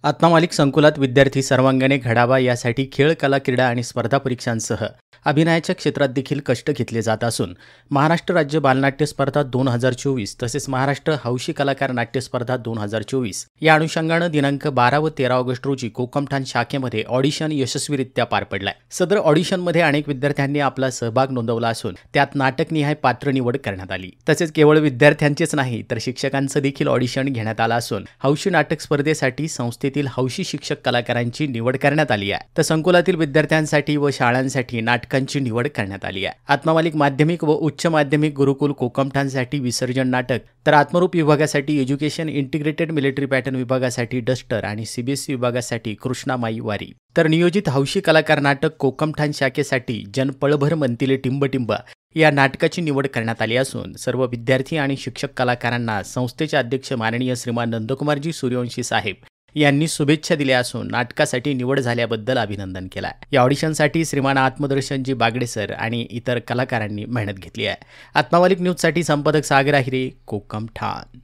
आत्मामालिक संकुलात विद्यार्थी सर्वांगाने घडावा यासाठी खेळ, कला, क्रीडा आणि स्पर्धा परीक्षांसह अभिनयाच्या क्षेत्रात देखील कष्ट घेतले जात असून महाराष्ट्र राज्य बालनाट्य स्पर्धा 2024 तसेच महाराष्ट्र हौशी कलाकार नाट्य स्पर्धा 2024 या अनुषंगानं दिनांक 12 व 13 ऑगस्ट रोजी कोकमठाण शाखेमध्ये ऑडिशन यशस्वीरित्या पार पडलाय। सदर ऑडिशनमध्ये अनेक विद्यार्थ्यांनी आपला सहभाग नोंदवला असून त्यात नाटकनिहाय पात्र निवड करण्यात आली। तसेच केवळ विद्यार्थ्यांचेच नाही तर शिक्षकांचं देखील ऑडिशन घेण्यात आलं असून हौशी नाटक स्पर्धेसाठी संस्थेतील हौशी शिक्षक कलाकारांची निवड करण्यात आली आहे। तर संकुलातील विद्यार्थ्यांसाठी व शाळांसाठी नाटकांची निवड करण्यात आली आहे। आत्मामालिक माध्यमिक व उच्च माध्यमिक गुरुकुल कोकमठाणसाठी विसर्जन नाटक, तर आत्मरूप विभागासाठी एज्युकेशन इंटिग्रेटेड मिलिटरी पॅटर्न विभागासाठी डस्टर आणि सीबीएसई विभागासाठी कृष्णामाई वारी, तर नियोजित हौशी कलाकार नाटक कोकमठाण शाखेसाठी जन पळभर म्हणतील टिंब या नाटकाची निवड करण्यात आली असून सर्व विद्यार्थी आणि शिक्षक कलाकारांना संस्थेचे अध्यक्ष माननीय श्रीमान नंदकुमारजी सूर्यवंशी साहेब यांनी शुभेच्छा दिल्या असून नाटकासाठी निवड झाल्याबद्दल अभिनंदन केलं आहे। या ऑडिशनसाठी श्रीमान आत्मदर्शनजी बागडे सर आणि इतर कलाकारांनी मेहनत घेतली आहे। आत्मामालिक न्यूजसाठी संपादक सागर आहिरे, कोकमठाण।